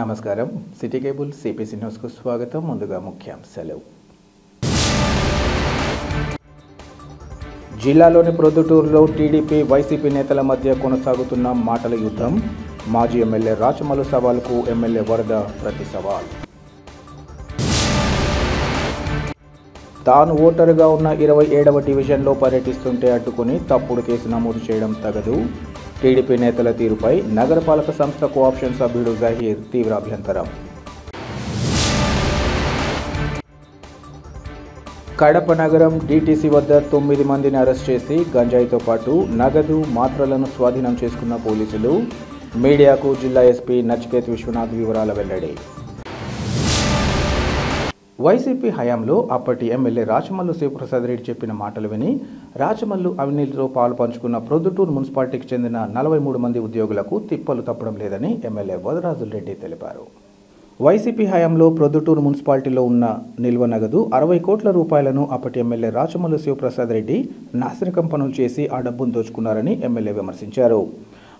నమస్కారం. City cable CPC న్యూస్కు స్వాగతం. ముందుగా ముఖ్యాంశాలు. జిల్లాలోని ప్రొద్దుటూరులో టీడీపీ వైసీపీ నేతల మధ్య కొనసాగుతున్న మాటల యుద్ధం. మాజీ ఎమ్మెల్యే రాచమల్లు సవాల్కు ఎమ్మెల్యే వరద ప్రతి సవాల్. తాను ఓటరుగా ఉన్న 27వ డివిజన్లో పర్యటిస్తుంటే అడ్డుకుని తప్పుడు కేసు నమోదు చేయడం తగదు. టీడీపీ నేతల తీరుపై నగరపాలక సంస్థ కోఆప్షన్ సభ్యుడు జహీర్ తీవ్ర అభ్యంతరం. కడప నగరం డీటీసీ వద్ద 9 మందిని అరెస్ట్ చేసి గంజాయితో పాటు నగదు మాత్రలను స్వాధీనం చేసుకున్న పోలీసులు. మీడియాకు జిల్లా ఎస్పీ నచికేత్ విశ్వనాథ్ వివరాల వెల్లడి. వైసీపీ హయాంలో అప్పటి ఎమ్మెల్యే రాచమల్లు శివప్రసాద్ రెడ్డి చెప్పిన మాటలు విని రాచమల్లు అవినీతిలో పాలు పంచుకున్న ప్రొద్దుటూరు మున్సిపాలిటీకి చెందిన 43 మంది ఉద్యోగులకు తిప్పలు తప్పడం లేదని ఎమ్మెల్యే వదరాజులరెడ్డి తెలిపారు. వైసీపీ హయాంలో ప్రొద్దుటూరు మున్సిపాలిటీలో ఉన్న నిల్వ నగదు 60 కోట్ల రూపాయలను అప్పటి ఎమ్మెల్యే రాచమల్లు శివప్రసాద్ రెడ్డి నాసిరకం పనులు చేసి ఆ డబ్బును దోచుకున్నారని ఎమ్మెల్యే విమర్శించారు.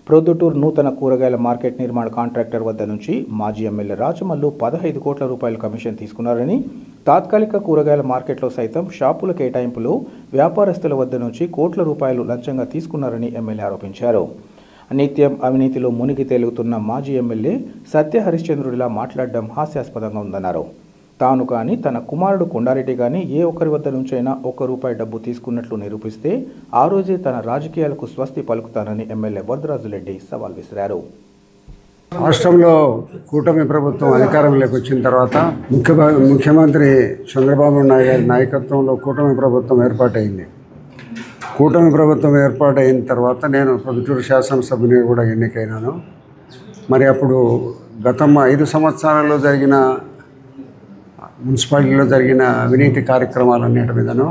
ప్రొద్దుటూరు నూతన కూరగాయల మార్కెట్ నిర్మాణ కాంట్రాక్టర్ వద్ద నుంచి మాజీ ఎమ్మెల్యే రాచమల్లు 15 కోట్ల రూపాయల కమిషన్ తీసుకున్నారని, తాత్కాలిక కూరగాయల మార్కెట్లో సైతం షాపుల కేటాయింపులో వ్యాపారస్తుల వద్ద నుంచి కోట్ల రూపాయలు లంచంగా తీసుకున్నారని ఎమ్మెల్యే ఆరోపించారు. నిత్యం అవినీతిలో మునిగి తేలుగుతున్న మాజీ ఎమ్మెల్యే సత్య హరిశ్చంద్రుడిలా మాట్లాడడం హాస్యాస్పదంగా ఉందన్నారు. తాను కానీ తన కుమారుడు కొండారెడ్డి కానీ ఏ ఒక్కరి వద్ద నుంచైనా ₹1 డబ్బు తీసుకున్నట్లు నిరూపిస్తే ఆ రోజే తన రాజకీయాలకు స్వస్తి పలుకుతానని ఎమ్మెల్యే వరదరాజులరెడ్డి సవాల్ విసిరారు. రాష్ట్రంలో కూటమి ప్రభుత్వం అధికారంలోకి వచ్చిన తర్వాత ముఖ్యమంత్రి చంద్రబాబు నాయుడు గారి నాయకత్వంలో కూటమి ప్రభుత్వం ఏర్పాటైంది. కూటమి ప్రభుత్వం ఏర్పాటైన తర్వాత నేను ప్రొద్దుటూరు శాసనసభ్యునిగా కూడా ఎన్నికైనాను. మరి అప్పుడు గతం 5 సంవత్సరాలలో జరిగిన మున్సిపాలిటీలో జరిగిన అవినీతి కార్యక్రమాలన్నిటి మీదను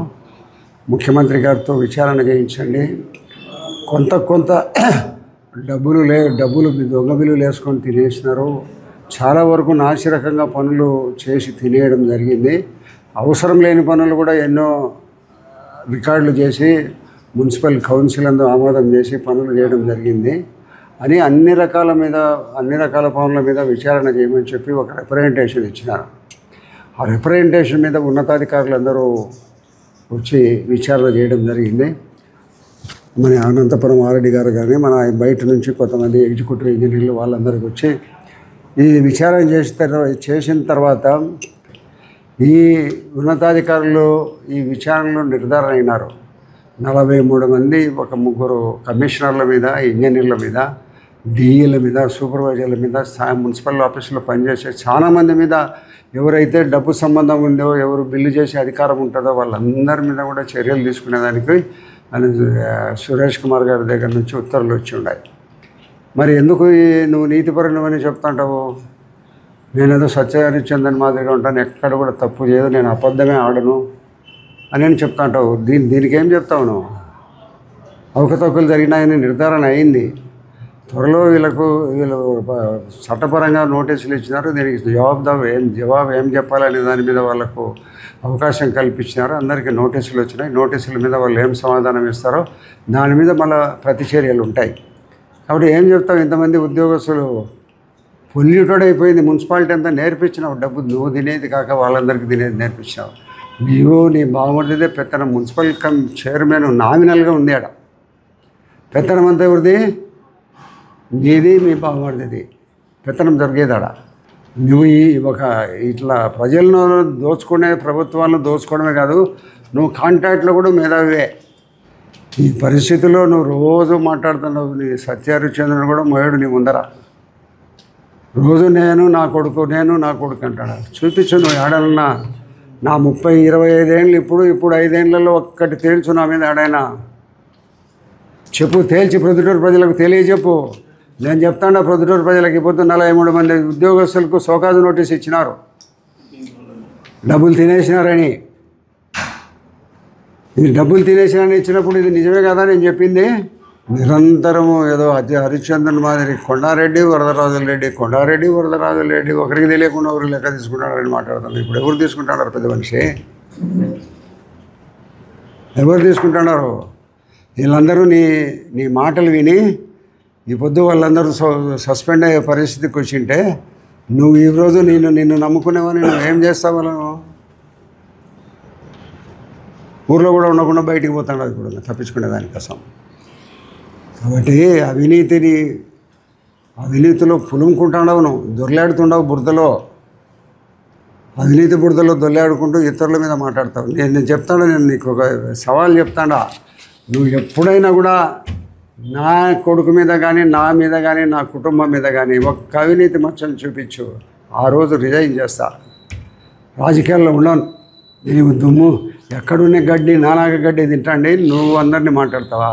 ముఖ్యమంత్రి గారితో విచారణ చేయించండి. కొంత డబ్బులు దొంగ బిల్లులు వేసుకొని తినేసినారు. చాలా వరకు నాసిరకంగా పనులు చేసి తినేయడం జరిగింది. అవసరం లేని పనులు కూడా ఎన్నో రికార్డులు చేసి మున్సిపల్ కౌన్సిల్ అందు ఆమోదం చేసి పనులు చేయడం జరిగింది అని అన్ని రకాల పనుల మీద విచారణ చేయమని చెప్పి ఒక రిప్రజెంటేషన్ ఇచ్చినారు. ఆ రిప్రజెంటేషన్ మీద ఉన్నతాధికారులందరూ వచ్చి విచారణ చేయడం జరిగింది. మన అనంతపురం ఆర్ఎడ్డి గారు కానీ మన బయట నుంచి కొంతమంది ఎగ్జిక్యూటివ్ ఇంజనీర్లు వాళ్ళందరికీ వచ్చి ఈ విచారణ చేసిన తర్వాత ఈ ఉన్నతాధికారులు ఈ విచారణలో నిర్ధారణ అయినారు. 43 మంది, ఒక 3 కమిషనర్ల మీద, ఇంజనీర్ల మీద, డిఈల మీద, సూపర్వైజర్ల మీద, మున్సిపల్ ఆఫీసులో పనిచేసే చాలామంది మీద ఎవరైతే డబ్బు సంబంధం ఉందో, ఎవరు బిల్లు చేసే అధికారం ఉంటుందో వాళ్ళందరి మీద కూడా చర్యలు తీసుకునేదానికి సురేష్ కుమార్ గారి దగ్గర నుంచి ఉత్తర్వులు వచ్చి ఉన్నాయి. మరి ఎందుకు నువ్వు నీతిపరుణమని చెప్తుంటావు? నేనేదో సత్య హరిశ్చంద్రన్ మాదిరిగా ఉంటాను, ఎక్కడ కూడా తప్పు చేయదు, నేను అబద్ధమే ఆడను అని చెప్తాంటావు. దీనికి ఏం చెప్తావు నువ్వు? అవకతవకలు జరిగినాయని నిర్ధారణ అయింది. త్వరలో వీళ్ళు చట్టపరంగా నోటీసులు ఇచ్చినారు. దీనికి జవాబు ఏం చెప్పాలనే దాని మీద వాళ్ళకు అవకాశం కల్పించినారు. అందరికీ నోటీసులు వచ్చినాయి. నోటీసుల మీద వాళ్ళు ఏం సమాధానం ఇస్తారో దాని మీద మళ్ళీ ప్రతిచర్యలు ఉంటాయి. కాబట్టి ఏం చెప్తావు? ఇంతమంది ఉద్యోగస్తులు పొల్యూటెడ్ అయిపోయింది. మున్సిపాలిటీ అంతా నేర్పించినావు. డబ్బు నువ్వు తినేది కాక వాళ్ళందరికీ తినేది నేర్పించినావు. నీ బాగుండేదే పెత్తనం. మున్సిపల్ చైర్మన్ నామినల్గా ఉంది. ఆడ పెత్తనం అంతా ఎవరిది? నీది, మీ బాగుపడేది. పెత్తనం జరిగేదాడ. నువ్వు ఇట్లా ప్రజలను ప్రభుత్వాలను దోచుకోవడమే కాదు, నువ్వు కాంట్రాక్ట్లో కూడా మేధావివే. ఈ పరిస్థితుల్లో నువ్వు రోజు మాట్లాడుతున్నావు. నీ సత్య హరిశ్చంద్రన్ కూడా మోయడు నీ ముందర. రోజు నేను నా కొడుకు అంటాడు. చూపించు నువ్వు ఏడన్నా. నా 25 ఏళ్ళు ఇప్పుడు 5 ఏళ్లలో ఒక్కటి తేల్చు నా మీద ఏడైనా చెప్పు. తేల్చి ప్రొద్దుటూరు ప్రజలకు తెలియజెప్పు. నేను చెప్తాను ప్రొద్దుటూరు ప్రజలకు. ఇప్పుడు 43 మంది ఉద్యోగస్తులకు సోకాజు నోటీస్ ఇచ్చినారు, డబ్బులు తినేసినారని. ఇది డబ్బులు తినేసినారని ఇచ్చినప్పుడు ఇది నిజమే కదా నేను చెప్పింది? నిరంతరము ఏదో హరిశ్చంద్రన్ మాదిరి కొండారెడ్డి వరదరాజులరెడ్డి ఒకరికి తెలియకుండా ఒకరు లెక్క తీసుకుంటారని మాట్లాడుతున్నారు. ఇప్పుడు ఎవరు తీసుకుంటున్నారు? పెద్ద మనిషి ఎవరు తీసుకుంటున్నారు? వీళ్ళందరూ నీ మాటలు విని ఈ పొద్దు వాళ్ళందరూ సస్పెండ్ అయ్యే పరిస్థితికి వచ్చింటే నువ్వు ఈరోజు నిన్ను నమ్ముకునేవని నువ్వు ఏం చేస్తావు? నువ్వు ఊర్లో కూడా ఉండకుండా బయటికి పోతాడు అది కూడా తప్పించుకునే దానికోసం. కాబట్టి అవినీతిలో పులుముకుంటాడవు, నువ్వు దొర్లాడుతుండవు బురదలో, అవినీతి బురదలో దొర్లాడుకుంటూ ఇతరుల మీద మాట్లాడతావు. నేను చెప్తాను, నేను నీకు ఒక సవాల్ చెప్తాడా, నువ్వు ఎప్పుడైనా కూడా నా కొడుకు మీద కానీ నా మీద కానీ నా కుటుంబం మీద కానీ ఒక్క అవినీతి మచ్చలు చూపించు, ఆ రోజు రిజైన్ చేస్తా, రాజకీయాల్లో ఉండను. నేను దుమ్ము ఎక్కడున్న గడ్డి నానాగ గడ్డి తింటాండి, నువ్వు అందరినీ మాట్లాడతావా?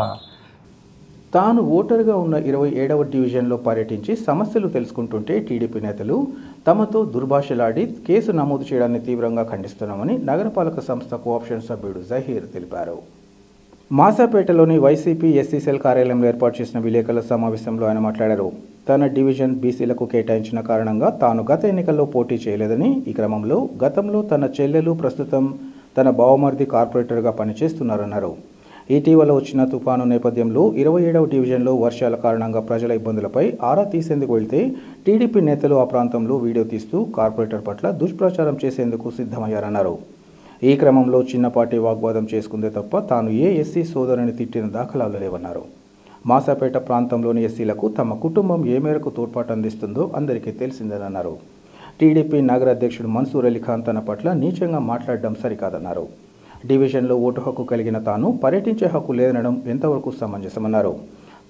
తాను ఓటరుగా ఉన్న 27వ డివిజన్లో పర్యటించి సమస్యలు తెలుసుకుంటుంటే టీడీపీ నేతలు తమతో దుర్భాషలాడి కేసు నమోదు చేయడాన్ని తీవ్రంగా ఖండిస్తున్నామని నగరపాలక సంస్థ కోఆప్షన్ సభ్యుడు జహీర్ తెలిపారు. మాసాపేటలోని వైసీపీ ఎస్సీ సెల్ కార్యాలయంలో ఏర్పాటు చేసిన విలేకరుల సమావేశంలో ఆయన మాట్లాడారు. తన డివిజన్ బీసీలకు కేటాయించిన కారణంగా తాను గత ఎన్నికల్లో పోటీ చేయలేదని, ఈ క్రమంలో గతంలో తన చెల్లెలు ప్రస్తుతం తన బావమర్ది కార్పొరేటర్గా పనిచేస్తున్నారన్నారు. ఇటీవల వచ్చిన తుఫాను నేపథ్యంలో 27వ డివిజన్లో వర్షాల కారణంగా ప్రజల ఇబ్బందులపై ఆరా తీసేందుకు వెళ్తే టీడీపీ నేతలు ఆ ప్రాంతంలో వీడియో తీస్తూ కార్పొరేటర్ పట్ల దుష్ప్రచారం చేసేందుకు సిద్ధమయ్యారన్నారు. ఈ క్రమంలో చిన్నపాటి వాగ్వాదం చేసుకుందే తప్ప తాను ఏ ఎస్సీ సోదరుని తిట్టిన దాఖలాలు లేవన్నారు. మాసాపేట ప్రాంతంలోని ఎస్సీలకు తమ కుటుంబం ఏ మేరకు తోడ్పాటు అందిస్తుందో అందరికీ తెలిసిందేనన్నారు. టీడీపీ నగర అధ్యక్షుడు మన్సూర్ అలీ ఖాన్ తన పట్ల నీచంగా మాట్లాడడం సరికాదన్నారు. డివిజన్లో ఓటు హక్కు కలిగిన తాను పర్యటించే హక్కు లేదనడం ఎంతవరకు సమంజసమన్నారు.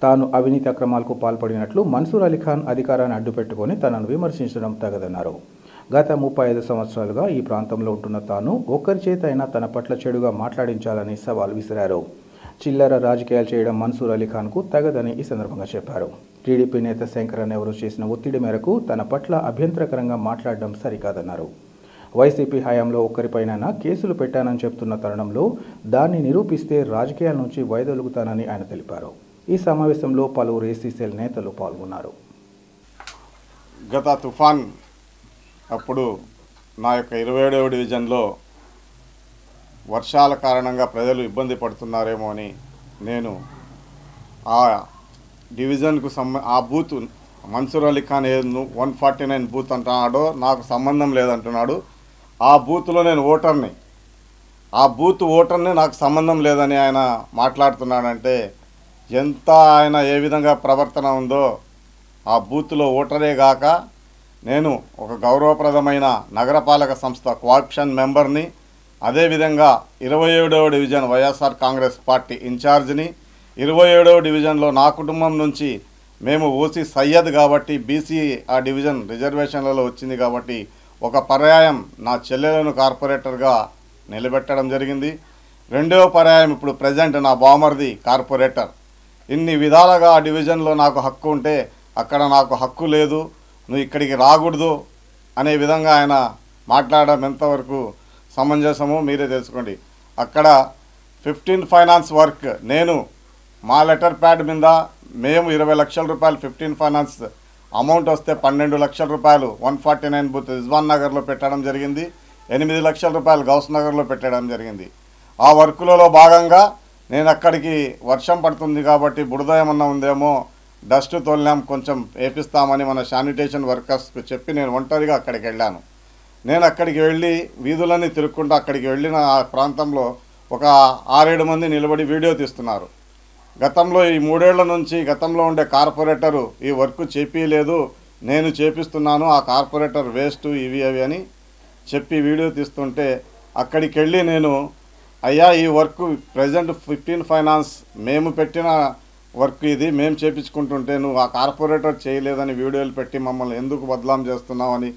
తాను అవినీతి అక్రమాలకు పాల్పడినట్లు మన్సూర్ అలీ ఖాన్ అధికారాన్ని అడ్డుపెట్టుకొని తనను విమర్శించడం తగదన్నారు. గత 35 సంవత్సరాలుగా ఈ ప్రాంతంలో ఉంటున్న తాను ఒక్కరి చేత అయినా తన పట్ల చెడుగా మాట్లాడించాలని సవాల్ విసిరారు. చిల్లర రాజకీయాలు చేయడం మన్సూర్ అలీ ఖాన్కు తగదని ఈ సందర్భంగా చెప్పారు. టీడీపీ నేత శంకరన్ ఎవరు చేసిన ఒత్తిడి మేరకు తన పట్ల అభ్యంతరకరంగా మాట్లాడడం సరికాదన్నారు. వైసీపీ హయాంలో ఒక్కరిపైన కేసులు పెట్టానని చెప్తున్న తరుణంలో దాన్ని నిరూపిస్తే రాజకీయాల నుంచి వైదొలుగుతానని ఆయన తెలిపారు. ఈ సమావేశంలో పలువురు ఎస్సీ సెల్ నేతలు పాల్గొన్నారు. గత తుఫాన్ అప్పుడు నా యొక్క 27వ డివిజన్లో వర్షాల కారణంగా ప్రజలు ఇబ్బంది పడుతున్నారేమో అని నేను ఆ డివిజన్కు ఆ బూత్ మన్సూర్ అలీ ఖాన్ 149 బూత్ అంటున్నాడో నాకు సంబంధం లేదంటున్నాడు. ఆ బూత్లో నేను ఓటర్ని, ఆ బూత్ ఓటర్ని నాకు సంబంధం లేదని ఆయన మాట్లాడుతున్నాడంటే ఎంత ఆయన ఏ విధంగా ప్రవర్తన ఉందో. ఆ బూత్లో ఓటరే గాక నేను ఒక గౌరవప్రదమైన నగరపాలక సంస్థ కోఆప్షన్ మెంబర్ని, అదేవిధంగా 27వ డివిజన్ వైఎస్ఆర్ కాంగ్రెస్ పార్టీ ఇన్ఛార్జిని. 27వ డివిజన్లో నా కుటుంబం నుంచి మేము ఓసీ సయ్యద్ కాబట్టి బీసీ ఆ డివిజన్ రిజర్వేషన్లలో వచ్చింది కాబట్టి ఒక పర్యాయం నా చెల్లెలను కార్పొరేటర్గా నిలబెట్టడం జరిగింది. రెండవ పర్యాయం ఇప్పుడు ప్రజెంట్ నా బావమర్ది కార్పొరేటర్. ఇన్ని విధాలుగా ఆ డివిజన్లో నాకు హక్కు ఉంటే అక్కడ నాకు హక్కు లేదు, నువ్వు ఇక్కడికి రాకూడదు అనే విధంగా ఆయన మాట్లాడడం ఎంతవరకు సమంజసమో మీరే తెలుసుకోండి. అక్కడ 15 ఫైనాన్స్ వర్క్ నేను మా లెటర్ ప్యాడ్ మీద మేము 20 లక్షల రూపాయలు 15 ఫైనాన్స్ అమౌంట్ వస్తే 12 లక్షల రూపాయలు 149 బూత్ రిజ్వాన్ నగర్లో పెట్టడం జరిగింది. 8 లక్షల రూపాయలు గౌస్ నగర్లో పెట్టడం జరిగింది. ఆ వర్కులలో భాగంగా నేను అక్కడికి వర్షం పడుతుంది కాబట్టి బురద ఏమన్నా ఉందేమో డస్ట్ తోలినాం, కొంచెం వేపిస్తామని మన శానిటేషన్ వర్కర్స్కి చెప్పి నేను ఒంటరిగా అక్కడికి వెళ్ళాను. నేను అక్కడికి వెళ్ళి వీధులన్నీ తిరుక్కుంటూ అక్కడికి వెళ్ళిన ఆ ప్రాంతంలో ఒక 6-7 మంది నిలబడి వీడియో తీస్తున్నారు. గతంలో ఈ 3 ఏళ్ల నుంచి గతంలో ఉండే కార్పొరేటరు ఈ వర్క్ చేపియలేదు, నేను చేపిస్తున్నాను, ఆ కార్పొరేటర్ వేస్ట్ ఇవి అవి అని చెప్పి వీడియో తీస్తుంటే అక్కడికి వెళ్ళి నేను అయ్యా ఈ వర్క్ ప్రజెంట్ 15 ఫైనాన్స్ మేము పెట్టిన వర్క్ ఇది, మేము చేపించుకుంటుంటే నువ్వు ఆ కార్పొరేటర్ చేయలేదని వీడియోలు పెట్టి మమ్మల్ని ఎందుకు బదలాం చేస్తున్నావు అని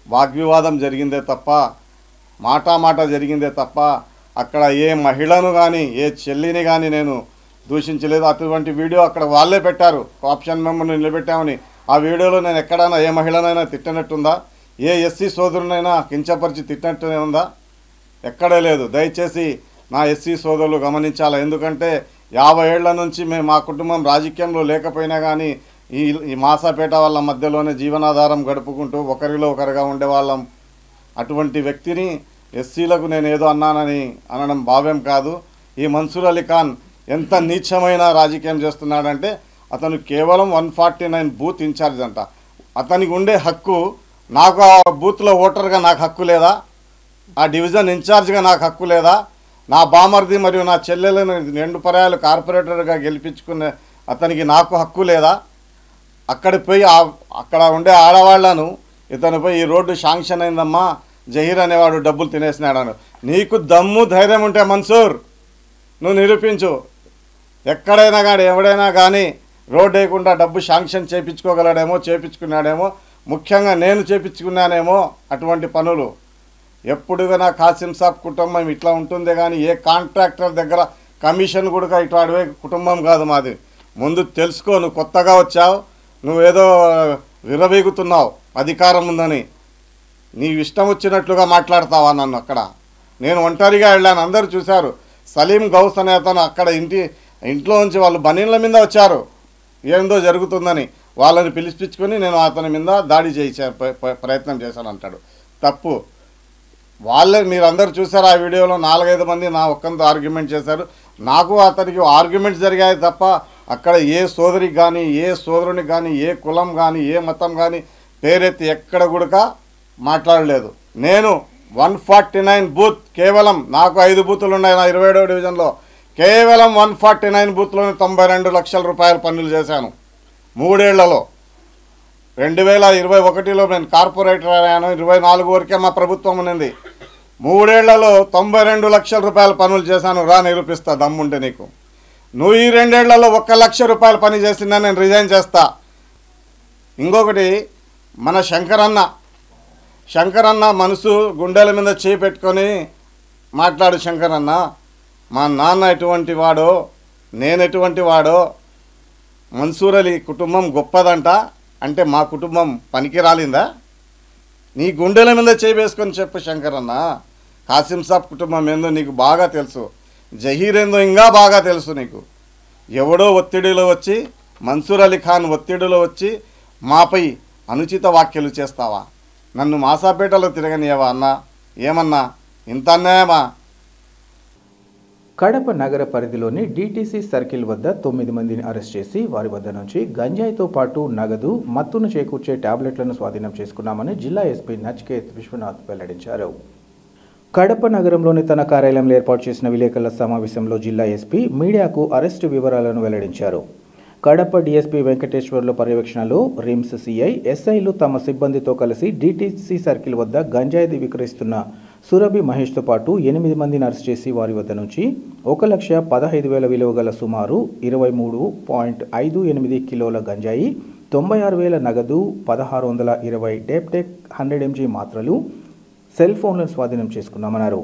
వాగ్వివాదం జరిగిందే తప్ప, మాట జరిగిందే తప్ప అక్కడ ఏ మహిళను కానీ ఏ చెల్లిని కానీ నేను దూషించలేదు. అటువంటి వీడియో అక్కడ వాళ్ళే పెట్టారు, ఆప్షన్ మెంబర్ని నిలబెట్టామని. ఆ వీడియోలో నేను ఎక్కడైనా ఏ మహిళనైనా తిట్టినట్టుందా, ఏ ఎస్సీ సోదరునైనా కించపరిచి తిట్టినట్టునే ఉందా? ఎక్కడే లేదు. దయచేసి నా ఎస్సీ సోదరులు గమనించాలి. ఎందుకంటే 50 ఏళ్ల నుంచి మేము మా కుటుంబం రాజకీయంలో లేకపోయినా కానీ ఈ మాసాపేట వాళ్ళ మధ్యలోనే జీవనాధారం గడుపుకుంటూ ఒకరిలో ఒకరిగా ఉండేవాళ్ళం. అటువంటి వ్యక్తిని ఎస్సీలకు నేను ఏదో అన్నానని అనడం భావ్యం కాదు. ఈ మన్సూర్ అలీ ఖాన్ ఎంత నీచమైన రాజకీయం చేస్తున్నాడంటే అతను కేవలం 149 బూత్ ఇన్ఛార్జ్ అంట. అతనికి ఉండే హక్కు నాకు ఆ బూత్లో ఓటర్గా నాకు హక్కు లేదా? ఆ డివిజన్ ఇన్ఛార్జ్గా నాకు హక్కు లేదా? నా బామర్ది మరియు నా చెల్లెలను 2 పర్యాలు కార్పొరేటర్గా గెలిపించుకునే అతనికి నాకు హక్కు లేదా? అక్కడికి పోయి అక్కడ ఉండే ఆడవాళ్లను ఇతను పోయి ఈ రోడ్డు శాంక్షన్ అయిందమ్మా, జహీర్ అనేవాడు డబ్బులు తినేసినాడను. నీకు దమ్ము ధైర్యం ఉంటే మన్సూర్ నువ్వు నిరూపించు. ఎక్కడైనా కానీ ఎవడైనా కానీ రోడ్డు వేయకుండా డబ్బు శాంక్షన్ చేయించుకోగలడేమో, చేయించుకున్నాడేమో. ముఖ్యంగా నేను చేయించుకున్నానేమో అటువంటి పనులు. ఎప్పుడుగా కాసిం సాబ్ కుటుంబం ఇట్లా ఉంటుందే కానీ ఏ కాంట్రాక్టర్ దగ్గర కమిషన్ కూడా ఇటు అడిగే కుటుంబం కాదు మాది. ముందు తెలుసుకో, నువ్వు కొత్తగా వచ్చావు, నువ్వేదో విరవీగుతున్నావు అధికారం ఉందని. నీ ఇష్టం వచ్చినట్లుగా మాట్లాడతావా నన్ను? అక్కడ నేను ఒంటరిగా వెళ్ళాను, అందరూ చూశారు. సలీం గౌస్ అనే అతను అక్కడ ఇంట్లో నుంచి వాళ్ళు బనీన్ల మీద వచ్చారు, ఏందో జరుగుతుందని. వాళ్ళని పిలిపించుకొని నేను అతని మీద దాడి చేసే ప్రయత్నం చేశాను అంటాడు. తప్పు. వాళ్ళే మీరందరూ చూశారు ఆ వీడియోలో. 4-5 మంది నా ఒక్కంతో ఆర్గ్యుమెంట్ చేశారు. నాకు అతనికి ఆర్గ్యుమెంట్స్ జరిగాయి తప్ప అక్కడ ఏ సోదరికి కానీ, ఏ సోదరునికి కానీ, ఏ కులం కానీ, ఏ మతం కానీ పేరెత్తి ఎక్కడ కూడా మాట్లాడలేదు. నేను 149 బూత్, కేవలం నాకు 5 బూతులు ఉన్నాయి నా 27వ డివిజన్లో. కేవలం 149 బూత్లోనే 92 లక్షల రూపాయల పన్నులు చేశాను 3 ఏళ్లలో. 2021లో నేను కార్పొరేటర్ అయ్యాను. 24 వరకే మా ప్రభుత్వం ఉన్నది. 3 ఏళ్లలో 92 లక్షల రూపాయల పనులు చేశాను. రా నిరూపిస్తా దమ్ముంటే నీకు. నువ్వు ఈ 2 ఏళ్లలో 1 లక్ష రూపాయల పని చేసిందా నేను రిజైన్ చేస్తా. ఇంకొకటి, మన శంకరన్న మనసు గుండెల మీద చేయి పెట్టుకొని మాట్లాడు. శంకరన్న, మా నాన్న ఎటువంటి వాడో, నేను ఎటువంటి వాడో, మన్సూర్ అలీ కుటుంబం గొప్పదంట అంటే మా కుటుంబం పనికి రాలిందా? నీ గుండెల మీద చేయి వేసుకొని చెప్పు శంకరన్న. కాసిం సాబ్ కుటుంబం ఏందో నీకు బాగా తెలుసు, జహీర్ ఏందో ఇంకా బాగా తెలుసు నీకు. ఎవడో ఒత్తిడిలో వచ్చి, మన్సూర్ అలీ ఖాన్ ఒత్తిడిలో వచ్చి మాపై అనుచిత వ్యాఖ్యలు చేస్తావా? నన్ను మాసాపేటలో తిరగనియవా అన్నా? ఏమన్నా ఇంత అన్యాయమా? కడప నగర పరిధిలోని డిటిసి సర్కిల్ వద్ద 9 మందిని అరెస్ట్ చేసి వారి వద్ద నుంచి గంజాయితో పాటు నగదు, మత్తును చేకూర్చే టాబ్లెట్లను స్వాధీనం చేసుకున్నామని జిల్లా ఎస్పీ నచికేత్ విశ్వనాథ్ వెల్లడించారు. కడప నగరంలోని తన కార్యాలయంలో ఏర్పాటు చేసిన విలేకరుల సమావేశంలో జిల్లా ఎస్పీ మీడియాకు అరెస్టు వివరాలను వెల్లడించారు. కడప డీఎస్పీ వెంకటేశ్వర్ల పర్యవేక్షణలో రిమ్స్ సిఐ, ఎస్ఐలు తమ సిబ్బందితో కలిసి డిటిసి సర్కిల్ వద్ద గంజాయి విక్రయిస్తున్న సురభి మహేష్తో పాటు 8 మందిని అరెస్ట్ చేసి వారి వద్ద నుంచి 1,15,000 విలువ గల సుమారు 23.58 కిలోల గంజాయి, 96,000 నగదు, 1,620 డెప్టెక్ 100 mg మాత్రలు, సెల్ ఫోన్లను స్వాధీనం చేసుకున్నామన్నారు.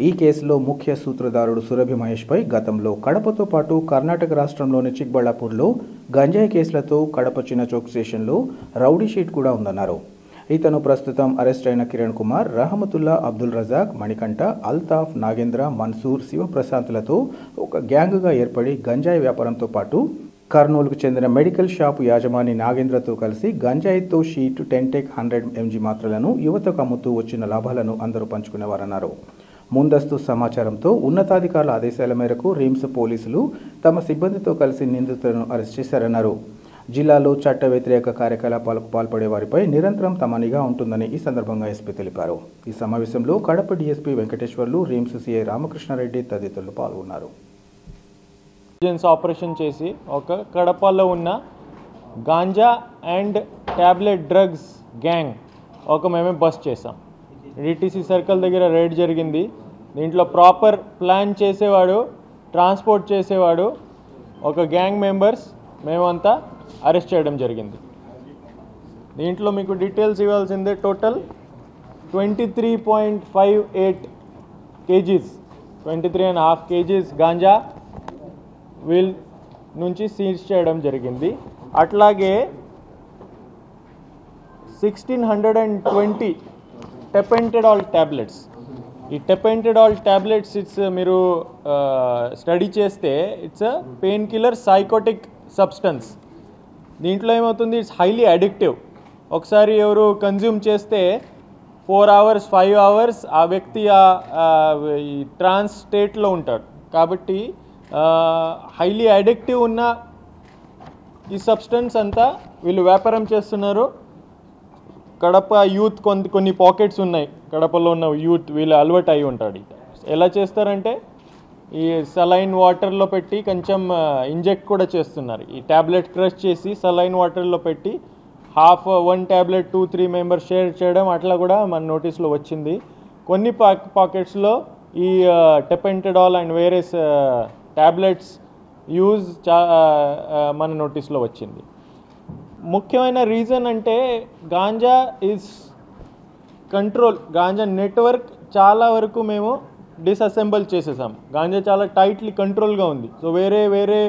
ఈ కేసులో ముఖ్య సూత్రధారుడు సురభి మహేష్పై గతంలో కడపతో పాటు కర్ణాటక రాష్ట్రంలోని చిక్బళ్ళాపూర్లో గంజాయి కేసులతో కడప చిన్న చౌక్ స్టేషన్లో రౌడీ షీట్ కూడా ఉందన్నారు. ఇతను ప్రస్తుతం అరెస్ట్ అయిన కిరణ్ కుమార్, రహమతుల్లా, అబ్దుల్ రజాక్, మణికంఠ, అల్తాఫ్, నాగేంద్ర, మన్సూర్, శివప్రశాంత్లతో ఒక గ్యాంగ్గా ఏర్పడి గంజాయి వ్యాపారంతో పాటు కర్నూలుకు చెందిన మెడికల్ షాపు యాజమాని నాగేంద్రతో కలిసి గంజాయితో షీట్, టెంటెక్ 100 mg మాత్రలను యువతకు అమ్ముతూ వచ్చిన లాభాలను అందరూ పంచుకునేవారన్నారు. ముందస్తు సమాచారంతో ఉన్నతాధికారుల ఆదేశాల మేరకు రిమ్స్ పోలీసులు తమ సిబ్బందితో కలిసి నిందితులను అరెస్ట్ చేశారన్నారు. జిల్లాలో చట్ట వ్యతిరేక కార్యకలాపాలకు పాల్పడే వారిపై నిరంతరం తమ నిఘా ఉంటుందని ఈ సందర్భంగా ఎస్పీ తెలిపారు. ఈ సమావేశంలో Kadapa DSP Venkateswarlu, RIMS CI Ramakrishna Reddy తదితరులు పాల్గొన్నారు. ఆపరేషన్ చేసి ఒక కడపలో ఉన్న ganja and tablet drugs gang మేమే బస్ట్ చేసాం. డిటిసి సర్కిల్ దగ్గర రైడ్ జరిగింది. దీంట్లో ప్రాపర్ ప్లాన్ చేసేవాడు, ట్రాన్స్పోర్ట్ చేసేవాడు, ఒక గ్యాంగ్ మెంబర్స్ మేమంతా అరెస్ట్ చేయడం జరిగింది. దీంట్లో మీకు డీటెయిల్స్ ఇవ్వాల్సిందే. టోటల్ 23.58 kgs, 23.5 kgs గాంజా వీల్ నుంచి సీజ్ చేయడం జరిగింది. అట్లాగే 1620 టెపెంటడాల్ ట్యాబ్లెట్స్. ఈ టెపెంటడాల్ ట్యాబ్లెట్స్ మీరు స్టడీ చేస్తే it's painkiller, psychotic substance. దీంట్లో ఏమవుతుంది, ఇట్స్ హైలీ అడిక్టివ్. ఒకసారి ఎవరు కన్జ్యూమ్ చేస్తే 4 hours 5 hours ఆ వ్యక్తి ఈ ట్రాన్స్ స్టేట్లో ఉంటాడు. కాబట్టి హైలీ అడిక్టివ్ ఉన్న ఈ సబ్స్టెన్స్ అంతా వీళ్ళు వ్యాపారం చేస్తున్నారు. కడప యూత్ కొన్ని పాకెట్స్ ఉన్నాయి, కడపలో ఉన్న యూత్ వీళ్ళు అలవాటు అయి ఉంటాడు. ఎలా చేస్తారంటే ఈ సలైన్ వాటర్లో పెట్టి కొంచెం ఇంజెక్ట్ కూడా చేస్తున్నారు. ఈ ట్యాబ్లెట్ క్రష్ చేసి సలైన్ వాటర్లో పెట్టి 1 ట్యాబ్లెట్ 2-3 మెంబర్స్ షేర్ చేయడం అట్లా కూడా మన నోటీస్లో వచ్చింది. కొన్ని పాకెట్స్లో ఈ టెపెంటడాల్ అండ్ వేరియస్ ట్యాబ్లెట్స్ యూజ్ మన నోటీస్లో వచ్చింది. ముఖ్యమైన రీజన్ అంటే ganja is control, ganja network చాలా వరకు మేము డిసఅసెంబుల్ చేసేసాం. గాంజా చాలా టైట్లీ కంట్రోల్గా ఉంది. సో వేరే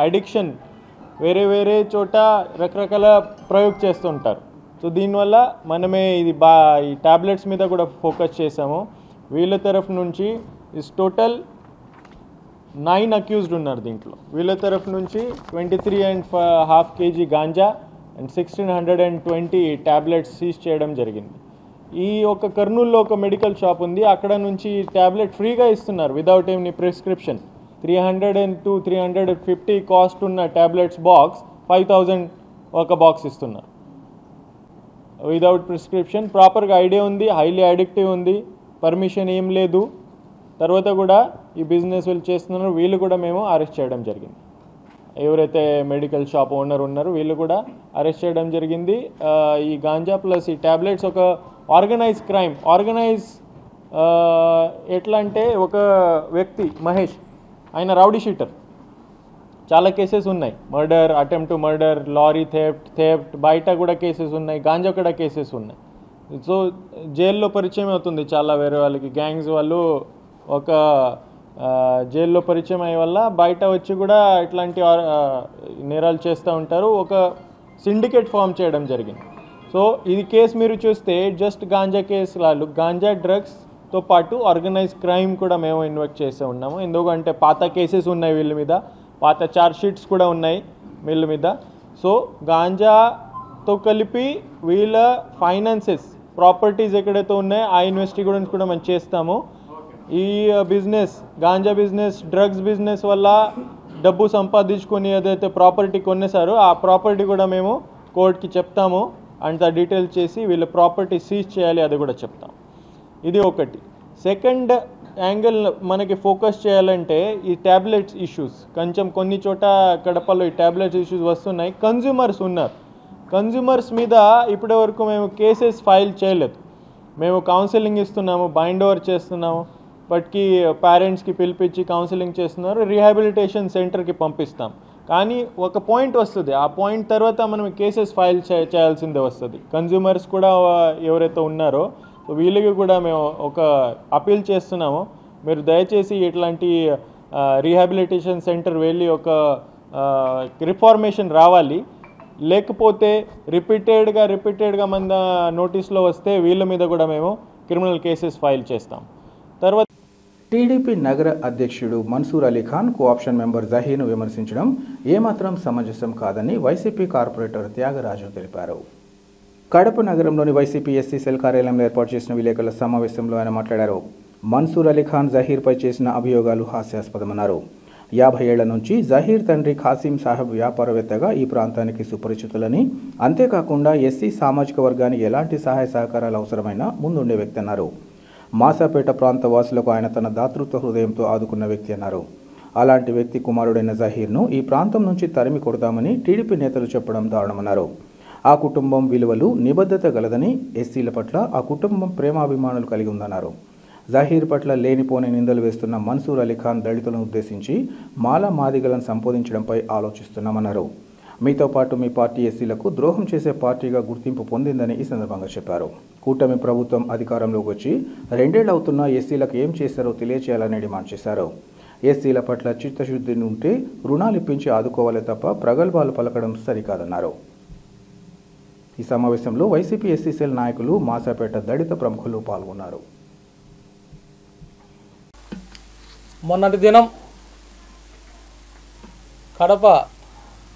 అడిక్షన్ వేరే చోట రకరకాల ప్రయోగం చేస్తుంటారు. సో దీనివల్ల మనమే ఈ ట్యాబ్లెట్స్ మీద కూడా ఫోకస్ చేసాము. వీళ్ళ తరఫు నుంచి టోటల్ 9 అక్యూజ్డ్ ఉన్నారు. దీంట్లో వీళ్ళ తరఫు నుంచి 23.5 kg ganja and 1620 tablets seize చేయడం జరిగింది. ఈ ఒక కర్నూలులో ఒక మెడికల్ షాప్ ఉంది, అక్కడ నుంచి ట్యాబ్లెట్ ఫ్రీగా ఇస్తున్నారు విదౌట్ ఎనీ ప్రిస్క్రిప్షన్. 300-350 కాస్ట్ ఉన్న ట్యాబ్లెట్స్ బాక్స్ 5000 ఒక బాక్స్ ఇస్తున్నారు విదౌట్ ప్రిస్క్రిప్షన్. ప్రాపర్గా ఐడియా ఉంది, హైలీ అడిక్టివ్ ఉంది, పర్మిషన్ ఏం లేదు. తర్వాత కూడా ఈ బిజినెస్ వీళ్ళు చేస్తున్నారు, వీళ్ళు కూడా మేము అరెస్ట్ చేయడం జరిగింది. ఎవరైతే మెడికల్ షాప్ ఓనర్ ఉన్నారో వీళ్ళు కూడా అరెస్ట్ చేయడం జరిగింది. ఈ గాంజా ప్లస్ ఈ ట్యాబ్లెట్స్ ఒక ఆర్గనైజ్ క్రైమ్. ఎట్లా అంటే ఒక వ్యక్తి మహేష్, ఆయన రౌడీ షీటర్, చాలా కేసెస్ ఉన్నాయి. Murder, attempt to murder, lorry theft, బయట కూడా కేసెస్ ఉన్నాయి, గాంజా కూడా కేసెస్ ఉన్నాయి. సో జైల్లో పరిచయం అవుతుంది చాలా వేరే వాళ్ళకి. గ్యాంగ్స్ వాళ్ళు ఒక జైల్లో పరిచయం అయ్యే వల్ల బయట వచ్చి కూడా ఇట్లాంటి నేరాలు చేస్తూ ఉంటారు. ఒక సిండికేట్ ఫామ్ చేయడం జరిగింది. సో ఇది కేసు మీరు చూస్తే జస్ట్ గాంజా కేసు వాళ్ళు, గాంజా డ్రగ్స్తో పాటు ఆర్గనైజ్ క్రైమ్ కూడా మేము ఇన్వెస్ట్ చేస్తూ ఉన్నాము. ఎందుకంటే పాత కేసెస్ ఉన్నాయి వీళ్ళ మీద, పాత ఛార్జ్ షీట్స్ కూడా ఉన్నాయి వీళ్ళ మీద. సో గాంజాతో కలిపి వీళ్ళ ఫైనాన్సెస్, ప్రాపర్టీస్ ఎక్కడైతే ఉన్నాయో ఆ ఇన్వెస్టిగేషన్స్ కూడా మనం చేస్తాము. ఈ business, ganja business, drugs business వల్ల డబ్బు సంపాదించుకొని ఏదైతే ప్రాపర్టీ కొనేసారో ఆ ప్రాపర్టీ కూడా మేము కోర్టుకి చెప్తాము. అండ్ డీటెయిల్ చేసి వీళ్ళ ప్రాపర్టీ సీజ్ చేయాలి, అది కూడా చెప్తాం. ఇది ఒకటి. సెకండ్ యాంగిల్ మనకి ఫోకస్ చేయాలంటే ఈ ట్యాబ్లెట్స్ ఇష్యూస్. కొంచెం కొన్ని చోట కడపలో ఈ ట్యాబ్లెట్స్ ఇష్యూస్ వస్తున్నాయి. కన్జ్యూమర్స్ ఉన్నారు, కన్జ్యూమర్స్ మీద ఇప్పటి వరకు మేము కేసెస్ ఫైల్ చేయలేదు. మేము కౌన్సిలింగ్ ఇస్తున్నాము, బైండ్ ఓవర్ చేస్తున్నాము, బట్కి పేరెంట్స్కి పిలిపించి కౌన్సిలింగ్ చేస్తున్నారు, రీహాబిలిటేషన్ సెంటర్కి పంపిస్తాం. కానీ ఒక పాయింట్ వస్తుంది, ఆ పాయింట్ తర్వాత మనం కేసెస్ ఫైల్ చేయాల్సిందే వస్తుంది. కన్జ్యూమర్స్ కూడా ఎవరైతే ఉన్నారో వీళ్ళకి కూడా మేము ఒక అపీల్ చేస్తున్నాము, మీరు దయచేసి ఇట్లాంటి రీహాబిలిటేషన్ సెంటర్ వెళ్ళి ఒక రిఫార్మేషన్ రావాలి. లేకపోతే రిపీటెడ్గా మన నోటీస్లో వస్తే వీళ్ళ మీద కూడా మేము క్రిమినల్ కేసెస్ ఫైల్ చేస్తాం. తర్వాత టీడీపీ నగర అధ్యక్షుడు మన్సూర్ అలీ ఖాన్ కోఆప్షన్ మెంబర్ జహీర్ను విమర్శించడం ఏమాత్రం సమంజసం కాదని వైసీపీ కార్పొరేటర్ త్యాగరాజు తెలిపారు. కడప నగరంలోని వైసీపీ ఎస్సీ సెల్ కార్యాలయంలో ఏర్పాటు చేసిన విలేకరుల సమావేశంలో ఆయన మాట్లాడారు. మన్సూర్ అలీ ఖాన్ జహీర్పై చేసిన అభియోగాలు హాస్యాస్పదమన్నారు. 50 ఏళ్ల నుంచి జహీర్ తండ్రి ఖాసిం సాహెబ్ వ్యాపారవేత్తగా ఈ ప్రాంతానికి సుపరిచితులని, అంతేకాకుండా ఎస్సీ సామాజిక వర్గానికి ఎలాంటి సహాయ సహకారాలు అవసరమైనా ముందుండే వ్యక్తి అన్నారు. మాసాపేట ప్రాంత వాసులకు ఆయన తన దాతృత్వ హృదయంతో ఆదుకున్న వ్యక్తి అన్నారు. అలాంటి వ్యక్తి కుమారుడైన జహీర్ను ఈ ప్రాంతం నుంచి తరిమి కొడతామని టీడీపీ నేతలు చెప్పడం దారుణమన్నారు. ఆ కుటుంబం విలువలు, నిబద్ధత గలదని, ఎస్సీల పట్ల ఆ కుటుంబం ప్రేమాభిమానులు కలిగి ఉందన్నారు. జహీర్ పట్ల లేనిపోని నిందలు వేస్తున్న మన్సూర్ అలీ ఖాన్ దళితులను ఉద్దేశించి మాలా మాదిగలను సంబోధించడంపై ఆలోచిస్తున్నామన్నారు. మీతో పాటు మీ పార్టీ ఎస్సీలకు ద్రోహం చేసే పార్టీగా గుర్తింపు పొందిందని ఈ సందర్భంగా చెప్పారు. కూటమి ప్రభుత్వం అధికారంలోకి వచ్చి 2 ఏళ్లు అవుతున్నా ఎస్సీలకు ఏం చేశారో తెలియచేయాలని డిమాండ్ చేశారు. ఎస్సీల పట్ల చిత్తశుద్ధి ఉంటే రుణాలు ఇప్పించి ఆదుకోవాలే తప్ప ప్రగల్భాలు పలకడం సరికాదన్నారు. ఈ సమావేశంలో వైసీపీ ఎస్సీ సెల్ నాయకులు, మాసాపేట దళిత ప్రముఖులు పాల్గొన్నారు. మొన్నటి దినం కడప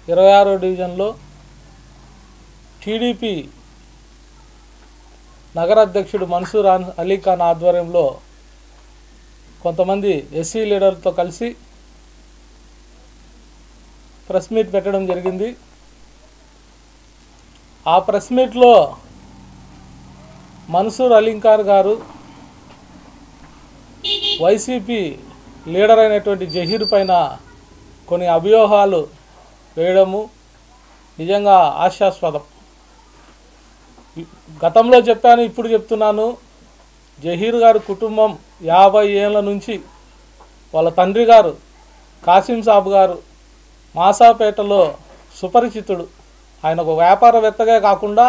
26వ డివిజన్లో టీడీపీ నగర అధ్యక్షుడు మన్సూర్ అలీ ఖాన్ ఆధ్వర్యంలో కొంతమంది ఎస్సీ లీడర్లతో కలిసి ప్రెస్ మీట్ పెట్టడం జరిగింది. ఆ ప్రెస్ మీట్లో మన్సూర్ అలీఖాన్ గారు వైసీపీ లీడర్ అయినటువంటి జహీర్ పైన కొన్ని అభియోగాలు వేయడము నిజంగా హాస్యాస్పదం. గతంలో చెప్పాను, ఇప్పుడు చెప్తున్నాను. జహీర్ గారు కుటుంబం 50 ఏళ్ళ నుంచి వాళ్ళ తండ్రి గారు కాసిం సాబ్ గారు మాసాపేటలో సుపరిచితుడు. ఆయన ఒక వ్యాపారవేత్తగా కాకుండా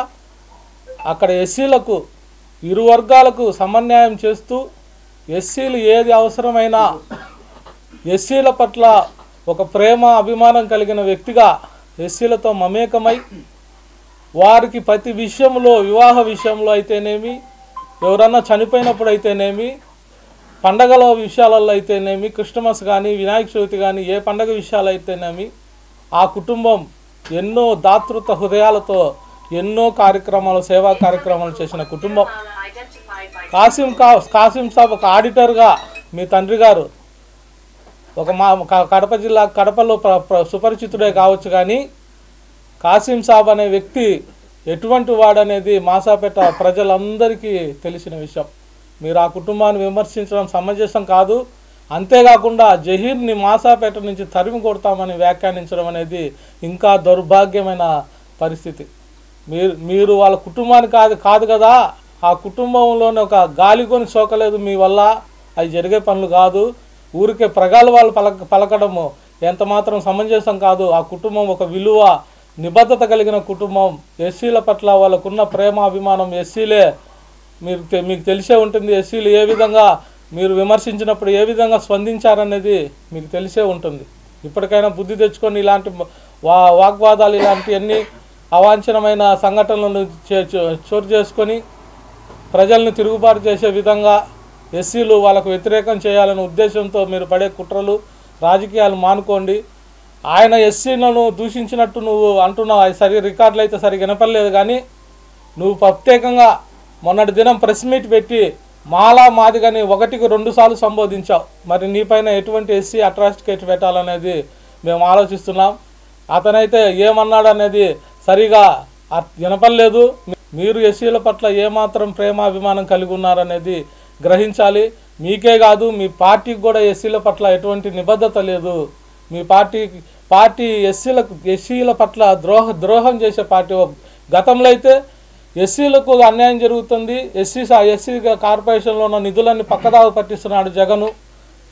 అక్కడ ఎస్సీలకు ఇరు వర్గాలకు సమన్యాయం చేస్తూ ఎస్సీలు ఏది అవసరమైనా ఎస్సీల పట్ల ఒక ప్రేమ అభిమానం కలిగిన వ్యక్తిగా ఎస్సీలతో మమేకమై వారికి ప్రతి విషయంలో, వివాహ విషయంలో అయితేనేమి, ఎవరన్నా చనిపోయినప్పుడు అయితేనేమి, పండగల విషయాలలో అయితేనేమి, క్రిస్టమస్ కానీ వినాయక చవితి కానీ ఏ పండగ విషయాలు అయితేనేమి ఆ కుటుంబం ఎన్నో దాతృత్వ హృదయాలతో ఎన్నో కార్యక్రమాలు, సేవా కార్యక్రమాలు చేసిన కుటుంబం. కాసిం సాబ్ ఒక ఆడిటర్గా మీ తండ్రి గారు ఒక కడప జిల్లా కడపలో సుపరిచితుడే కావచ్చు, కానీ కాసిం సాబ్ అనే వ్యక్తి ఎటువంటి వాడనేది మాసాపేట ప్రజలందరికీ తెలిసిన విషయం. మీరు ఆ కుటుంబాన్ని విమర్శించడం సమంజసం కాదు. అంతేకాకుండా జహీర్ని మాసాపేట నుంచి తరిమి కొడతామని వ్యాఖ్యానించడం అనేది ఇంకా దౌర్భాగ్యమైన పరిస్థితి. మీరు వాళ్ళ కుటుంబాన్ని కాదు కదా, ఆ కుటుంబంలోనే ఒక గాలికొని సోకలేదు మీ వల్ల, అవి జరిగే పనులు కాదు. ఊరికే ప్రగల్భాలు పలకడము ఎంత మాత్రం సమంజసం కాదు. ఆ కుటుంబం ఒక విలువ, నిబద్ధత కలిగిన కుటుంబం. ఎస్సీల పట్ల వాళ్ళకున్న ప్రేమ అభిమానం ఎస్సీలే మీకు తెలిసే ఉంటుంది. ఎస్సీలు ఏ విధంగా మీరు విమర్శించినప్పుడు ఏ విధంగా స్పందించారనేది మీకు తెలిసే ఉంటుంది. ఇప్పటికైనా బుద్ధి తెచ్చుకొని ఇలాంటి వాగ్వాదాలు, ఇలాంటివన్నీ అవాంఛనమైన సంఘటనలను చోటు చేసుకొని ప్రజల్ని తిరుగుబాటు చేసే విధంగా ఎస్సీలు వాళ్ళకు వ్యతిరేకం చేయాలనే ఉద్దేశంతో మీరు పడే కుట్రలు, రాజకీయాలు మానుకోండి. ఆయన ఎస్సీలను దూషించినట్టు నువ్వు అంటున్నావు, అది రికార్డులు అయితే సరిగ్గా వినపడలేదు. కానీ నువ్వు ప్రత్యేకంగా మొన్నటి దినం ప్రెస్ మీట్ పెట్టి మాదిగని 1కి 2 సార్లు సంబోధించావు. మరి నీపైన ఎటువంటి ఎస్సీ అట్రాసిటీ కేసు పెట్టాలనేది మేము ఆలోచిస్తున్నాం. అతనైతే ఏమన్నాడు అనేది సరిగా వినపడలేదు. మీరు ఎస్సీల పట్ల ఏమాత్రం ప్రేమాభిమానం కలిగి ఉన్నారనేది గ్రహించాలి. మీకే కాదు, మీ పార్టీకి కూడా ఎస్సీల పట్ల ఎటువంటి నిబద్ధత లేదు. మీ పార్టీ ఎస్సీల పట్ల ద్రోహం చేసే పార్టీ. గతంలో అయితే ఎస్సీలకు అన్యాయం జరుగుతుంది, ఎస్సీ కార్పొరేషన్లో ఉన్న నిధులన్నీ పక్కదావ పట్టిస్తున్నాడు జగను,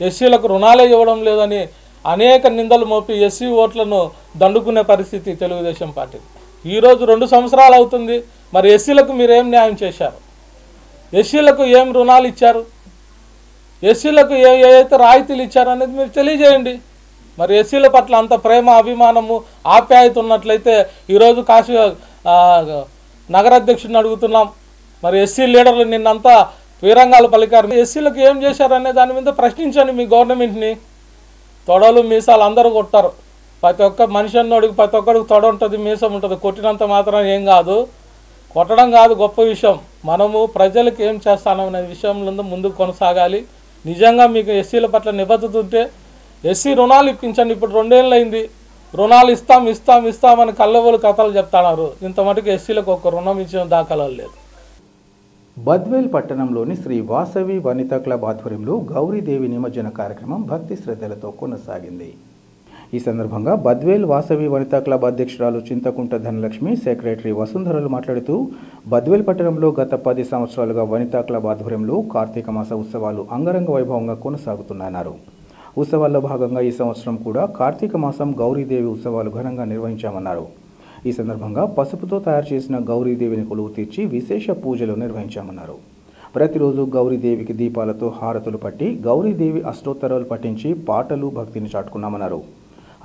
ఎస్సీలకు రుణాలే ఇవ్వడం లేదని అనేక నిందలు మోపి ఎస్సీ ఓట్లను దండుకునే పరిస్థితి తెలుగుదేశం పార్టీ. ఈరోజు 2 సంవత్సరాలు అవుతుంది. మరి ఎస్సీలకు మీరేం న్యాయం చేశారు? ఎస్సీలకు ఏం రుణాలు ఇచ్చారు? ఎస్సీలకు ఏదైతే రాయితీలు ఇచ్చారు అనేది మీరు తెలియజేయండి. మరి ఎస్సీల పట్ల అంత ప్రేమ, అభిమానము, ఆప్యాయత ఉన్నట్లయితే ఈరోజు నగరాధ్యక్షుడిని అడుగుతున్నాం. మరి ఎస్సీ లీడర్లు నిన్నంతా వీరంగాలు పలికారు, ఎస్సీలకు ఏం చేశారనే దాని మీద ప్రశ్నించండి మీ గవర్నమెంట్ని. తొడలు మీసాలు అందరూ కొట్టారు. ప్రతి ఒక్క మనిషి అన్నోడికి ప్రతి ఒక్కడికి తొడ ఉంటుంది, మీసం ఉంటుంది. కొట్టినంత మాత్రం ఏం కాదు, కొట్టడం కాదు గొప్ప విషయం. మనము ప్రజలకు ఏం చేస్తాననే విషయంలో ముందుకు కొనసాగాలి. నిజంగా మీకు ఎస్సీల పట్ల నిబద్ధత ఉంటే ఎస్సీ రుణాలు ఇప్పించండి. ఇప్పుడు 2 ఏళ్ళు అయింది, రుణాలు ఇస్తామని కళ్ళబోలు కథలు చెప్తున్నారు. ఇంత మటుకు ఎస్సీలకు ఒక రుణం ఇచ్చిన దాఖలాలు లేదు. బద్వేల్ పట్టణంలోని శ్రీ వాసవి వనితా క్లబ్ ఆధ్వర్యంలో గౌరీదేవి నిమజ్జన కార్యక్రమం భక్తి శ్రద్ధలతో కొనసాగింది. ఈ సందర్భంగా బద్వేల్ వాసవి వనితా క్లబ్ అధ్యక్షురాలు చింతకుంట ధనలక్ష్మి, సెక్రటరీ వసుంధరలు మాట్లాడుతూ బద్వేల్ పట్టణంలో గత 10 సంవత్సరాలుగా వనితా క్లబ్ ఆధ్వర్యంలో కార్తీక మాస ఉత్సవాలు అంగరంగ వైభవంగా కొనసాగుతున్నాయన్నారు. ఉత్సవాల్లో భాగంగా ఈ సంవత్సరం కూడా కార్తీక మాసం గౌరీదేవి ఉత్సవాలు ఘనంగా నిర్వహించామన్నారు. ఈ సందర్భంగా పసుపుతో తయారు చేసిన గౌరీదేవిని కొలువు తీర్చి విశేష పూజలు నిర్వహించామన్నారు. ప్రతిరోజు గౌరీదేవికి దీపాలతో హారతులు పట్టి గౌరీదేవి అష్టోత్తరాలు పఠించి పాటలు, భక్తిని చాటుకున్నామన్నారు.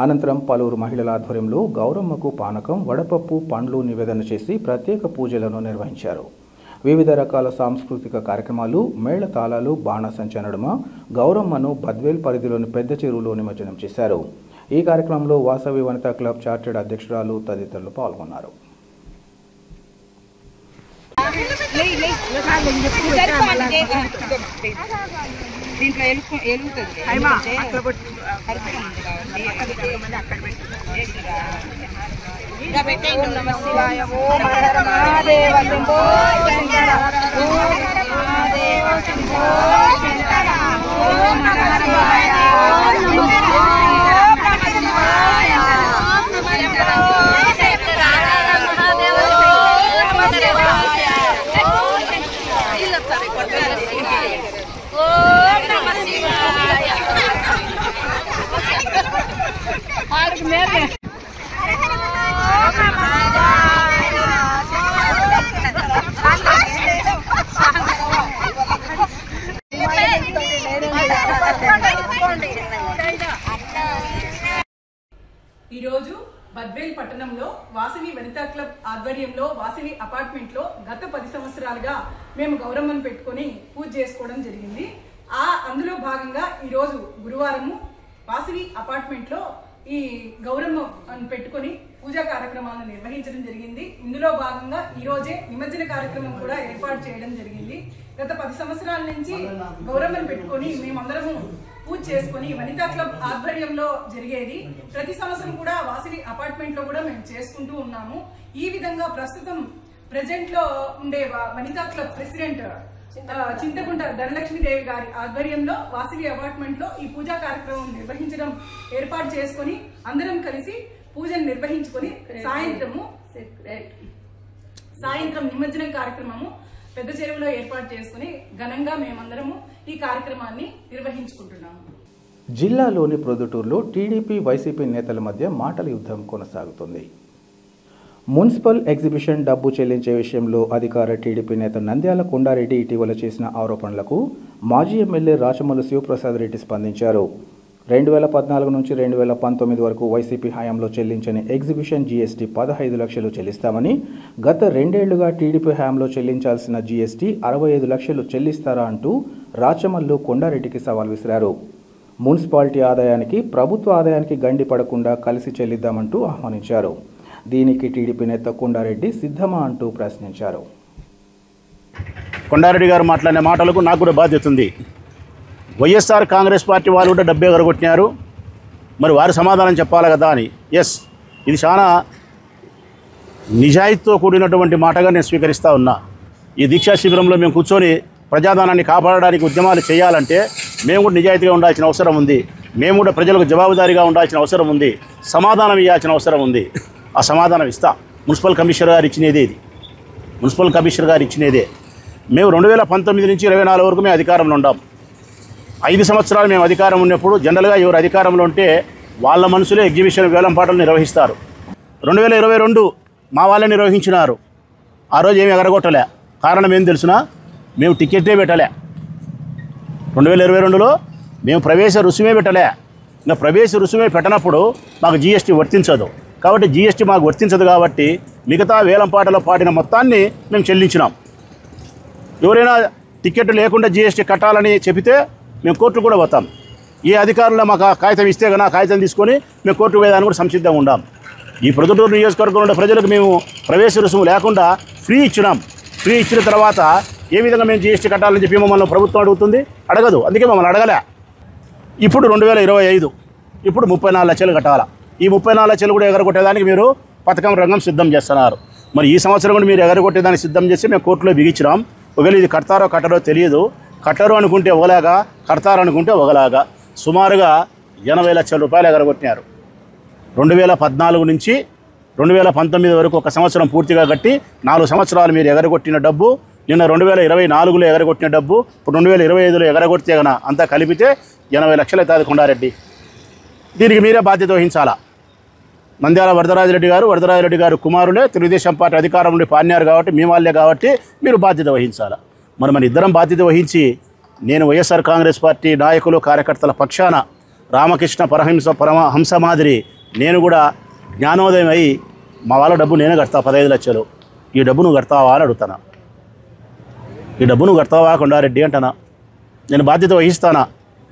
అనంతరం పలువురు మహిళల ఆధ్వర్యంలో గౌరమ్మకు పానకం, వడపప్పు, పండ్లు నివేదన చేసి ప్రత్యేక పూజలను నిర్వహించారు. వివిధ రకాల సాంస్కృతిక కార్యక్రమాలు, మేళతాళాలు, బాణసంచా నడుమ గౌరమ్మను బద్వేల్ పరిధిలోని పెద్ద చెరువులో నిమజ్జనం చేశారు. ఈ కార్యక్రమంలో వాసవి వనితా క్లబ్ చార్టెడ్ అధ్యక్షురాలు తదితరులు పాల్గొన్నారు. ఓం నమః శివాయ. ఓం హర హర మహాదేవ శంభో శంకర. ఓం మహాదేవ శంభో శంకర. ఓం హర హర మహాదేవ శంభో శివాయ. ఓం నమః శంకర మహాదేవ శంభో శివాయ. ఓం నమః శివాయ. ఆరుకు మేరే ఈరోజు బద్వేల్ పట్టణంలో వాసవి వనితా క్లబ్ ఆధ్వర్యంలో వాసవి అపార్ట్మెంట్ లో గత 10 సంవత్సరాలుగా మేము గౌరమ్మను పెట్టుకొని పూజ చేసుకోవడం జరిగింది. అందులో భాగంగా ఈరోజు గురువారము వాసవి అపార్ట్మెంట్ లో ఈ గౌరమ్మ పెట్టుకొని పూజా కార్యక్రమాలను నిర్వహించడం జరిగింది. ఇందులో భాగంగా ఈ రోజే నిమజ్జన కార్యక్రమం కూడా ఏర్పాటు చేయడం జరిగింది. గత 10 సంవత్సరాల నుంచి గౌరమ్మను పెట్టుకొని మేమందరము పూజ చేసుకుని వనితా క్లబ్ ఆధ్వర్యంలో జరిగేది. ప్రతి సంవత్సరం కూడా వాసవి అపార్ట్మెంట్ లో కూడా మేము చేసుకుంటూ ఉన్నాము. ఈ విధంగా ప్రస్తుతం ప్రెజెంట్ లో ఉండే వనితా క్లబ్ ప్రెసిడెంట్ చింతకుంట ధనలక్ష్మీదేవి గారి ఆధ్వర్యంలో వాసవి అపార్ట్మెంట్ లో ఈ పూజా కార్యక్రమం నిర్వహించడం ఏర్పాటు చేసుకుని అందరం కలిసి పూజను నిర్వహించుకొని సాయంత్రం నిమజ్జనం కార్యక్రమము పెద్ద చెరువులో ఏర్పాటు చేసుకుని ఘనంగా మేమందరము ఈ కార్యక్రమాన్ని నిర్వహించుకుంటున్నాము. జిల్లాలోని ప్రొద్దుటూరులో టీడీపీ వైసీపీ నేతల మధ్య మాటల యుద్ధం కొనసాగుతుంది. మున్సిపల్ ఎగ్జిబిషన్ డబ్బు చెల్లించే విషయంలో అధికార టీడీపీ నేత నంద్యాల కొండారెడ్డి ఇటీవల చేసిన ఆరోపణలకు మాజీ ఎమ్మెల్యే రాచమల్లు శివప్రసాద్ రెడ్డి స్పందించారు. 2014 నుంచి 2019 వరకు వైసీపీ హయాంలో చెల్లించని ఎగ్జిబిషన్ జీఎస్టీ 15 లక్షలు చెల్లిస్తామని, గత 2 ఏళ్లుగా టీడీపీ హయాంలో చెల్లించాల్సిన జీఎస్టీ 65 లక్షలు చెల్లిస్తారా అంటూ రాచమల్లు కొండారెడ్డికి సవాల్ విసిరారు. మున్సిపాలిటీ ఆదాయానికి ప్రభుత్వ ఆదాయానికి గండి పడకుండా కలిసి చెల్లిద్దామంటూ ఆహ్వానించారు. దీనికి టీడీపీ నేత కొండారెడ్డి సిద్ధమా అంటూ ప్రశ్నించారు. కొండారెడ్డి గారు మాట్లాడిన మాటలకు నాకు కూడా బాధ్యత ఉంది. వైఎస్ఆర్ కాంగ్రెస్ పార్టీ వాళ్ళు కూడా డబ్బే ఎగరగొట్టినారు, మరి వారు సమాధానం చెప్పాలి కదా అని. ఇది చాలా నిజాయితీతో కూడినటువంటి మాటగా నేను స్వీకరిస్తూ ఉన్నా. ఈ దీక్షా శిబిరంలో మేము కూర్చొని ప్రజాధనాన్ని కాపాడడానికి ఉద్యమాలు చేయాలంటే మేము కూడా నిజాయితీగా ఉండాల్సిన అవసరం ఉంది. మేము కూడా ప్రజలకు జవాబుదారీగా ఉండాల్సిన అవసరం ఉంది. సమాధానం ఇవ్వాల్సిన అవసరం ఉంది. ఆ సమాధానం ఇస్తా. మున్సిపల్ కమిషనర్ గారు ఇచ్చినదే ఇది. మున్సిపల్ కమిషనర్ గారు ఇచ్చినదే. మేము 2019 నుంచి 24 వరకు మేము అధికారంలో ఉన్నాం. 5 సంవత్సరాలు మేము అధికారం ఉన్నప్పుడు జనరల్గా ఎవరు అధికారంలో ఉంటే వాళ్ళ మనసులే ఎగ్జిబిషన్ వేలంపాటలు నిర్వహిస్తారు. 2022 మా వాళ్ళే నిర్వహించినారు. ఆ రోజు ఏమి ఎగరగొట్టలే. కారణం ఏం తెలుసునా? మేము టికెట్టే పెట్టలే. 2022లో మేము ప్రవేశ రుసుమే పెట్టలే. ఇంకా ప్రవేశ రుసుమే పెట్టనప్పుడు మాకు జీఎస్టీ వర్తించదు. కాబట్టి జీఎస్టీ మాకు వర్తించదు కాబట్టి మిగతా వేలంపాటలో పాటిన మొత్తాన్ని మేము చెల్లించినాం. ఎవరైనా టికెట్ లేకుండా జీఎస్టీ కట్టాలని చెబితే మేము కోర్టుకు కూడా పోతాం. ఏ అధికారులు మాకు కాగితం ఇస్తే కన్నా కాగితం తీసుకొని మేము కోర్టుకు పోయేదాన్ని కూడా సంసిద్ధంగా ఉన్నాం. ఈ ప్రొద్దుటూరు నియోజకవర్గంలో ఉండే ప్రజలకు మేము ప్రవేశ రుసుము లేకుండా ఫ్రీ ఇచ్చినాం. ఫ్రీ ఇచ్చిన తర్వాత ఏ విధంగా మేము జీఎస్టీ కట్టాలని చెప్పి మమ్మల్ని ప్రభుత్వం అడుగుతుంది? అడగదు. అందుకే మమ్మల్ని అడగలే. ఇప్పుడు 2025 ఇప్పుడు 34 లక్షలు కట్టాలా. ఈ 34 లక్షలు కూడా ఎగరగొట్టేదానికి మీరు పథకం రంగం సిద్ధం చేస్తున్నారు. మరి ఈ సంవత్సరం కూడా మీరు ఎగరగొట్టేదానికి సిద్ధం చేసి మేము కోర్టులో బిగించినాం. ఒకవేళ ఇది కడతారో కట్టరో తెలియదు. కట్టరు అనుకుంటే ఒకలాగా, కడతారు అనుకుంటే ఒకలాగా. సుమారుగా 80 లక్షల రూపాయలు ఎగరగొట్టినారు. 2014 నుంచి 2019 వరకు 1 సంవత్సరం పూర్తిగా కట్టి 4 సంవత్సరాలు మీరు ఎగరగొట్టిన డబ్బు, నిన్న 2024లో ఎగరగొట్టిన డబ్బు, ఇప్పుడు 2025లో ఎగరగొడితే కన్నా అంతా కలిపితే 80 లక్షలు అవుతుంది కొండారెడ్డి. దీనికి మీరే బాధ్యత వహించాలా. నంద్యాల వరదరాజిరెడ్డి గారు కుమారులే తెలుగుదేశం పార్టీ అధికారం నుండి పాడినారు కాబట్టి మీ వాళ్ళే కాబట్టి మీరు బాధ్యత వహించాలా. మరి మన ఇద్దరం బాధ్యత వహించి నేను వైఎస్ఆర్ కాంగ్రెస్ పార్టీ నాయకులు కార్యకర్తల పక్షాన రామకృష్ణ పరమహంస మాదిరి నేను కూడా జ్ఞానోదయం అయ్యి మా వాళ్ళ డబ్బు నేనే కడతా 15 లక్షలు. ఈ డబ్బు నువ్వు కడతావా అని అడుగుతానా? ఈ డబ్బు నువ్వు కడతావా కొండారెడ్డి అంటానా? నేను బాధ్యత వహిస్తానా?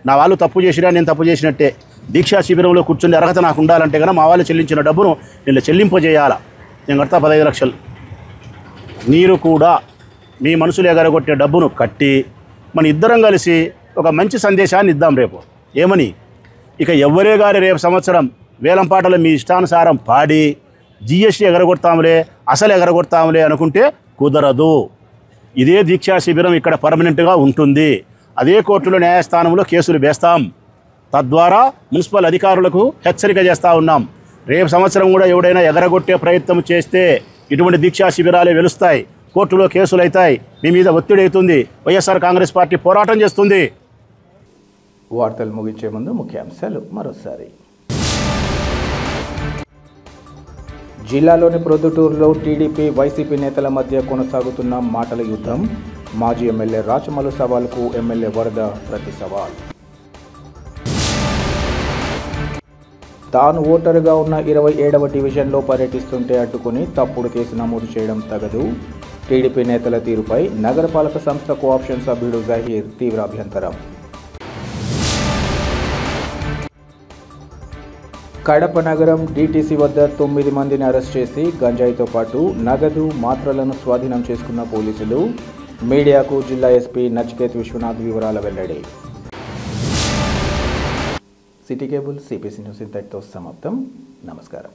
నా వాళ్ళు తప్పు చేసినా నేను తప్పు చేసినట్టే. దీక్షా శిబిరంలో కూర్చుని అర్హత నాకు ఉండాలంటే కన్నా మా వాళ్ళు చెల్లించిన డబ్బును నేను చెల్లింపజేయాలా. నేను కడతా 15 లక్షలు. మీరు కూడా మీ మనసులు ఎగరగొట్టే డబ్బును కట్టి మన ఇద్దరం కలిసి ఒక మంచి సందేశాన్ని ఇద్దాం రేపు. ఏమని? ఇక ఎవ్వరే గారి రేపు సంవత్సరం వేలంపాటలు మీ ఇష్టానుసారం పాడి జిఎస్టీ ఎగరగొడతాంలే, అసలు ఎగరగొడతాంలే అనుకుంటే కుదరదు. ఇదే దీక్షా శిబిరం ఇక్కడ పర్మనెంట్గా ఉంటుంది. అదే కోర్టులో న్యాయస్థానంలో కేసులు వేస్తాం. తద్వారా మున్సిపల్ అధికారులకు హెచ్చరిక చేస్తూ ఉన్నాం. రేపు సంవత్సరం కూడా ఎవడైనా ఎగరగొట్టే ప్రయత్నం చేస్తే ఇటువంటి దీక్షా శిబిరాలే వెలుస్తాయి, కోర్టులో కేసులు అవుతాయి, మీ మీద ఒత్తిడి అవుతుంది. వైఎస్ఆర్ కాంగ్రెస్ పార్టీ పోరాటం చేస్తుంది. వార్తలు ముగించే ముందు ముఖ్యాంశాలు మరోసారి. జిల్లాలోని ప్రొద్దుటూరులో టీడీపీ వైసీపీ నేతల మధ్య కొనసాగుతున్న మాటల యుద్ధం. మాజీ ఎమ్మెల్యే రాచమల్లు సవాల్కు ఎమ్మెల్యే వరద ప్రతి సవాల్. తాను ఓటరుగా ఉన్న 27వ డివిజన్లో పర్యటిస్తుంటే అడ్డుకుని తప్పుడు కేసు నమోదు చేయడం తగదు. టీడీపీ నేతల తీరుపై నగరపాలక సంస్థ కోఆప్షన్ సభ్యుడు జహీర్ తీవ్ర అభ్యంతరం. కడప నగరం డీటీసీ వద్ద 9 మందిని అరెస్ట్ చేసి గంజాయితో పాటు నగదు మాత్రలను స్వాధీనం చేసుకున్న పోలీసులు. మీడియాకు జిల్లా ఎస్పీ నచికేత్ విశ్వనాథ్ వివరాల వెల్లడి. సిటీ కేబుల్ సిపిసి న్యూస్ ఇంతటితో సమాప్తం. నమస్కారం.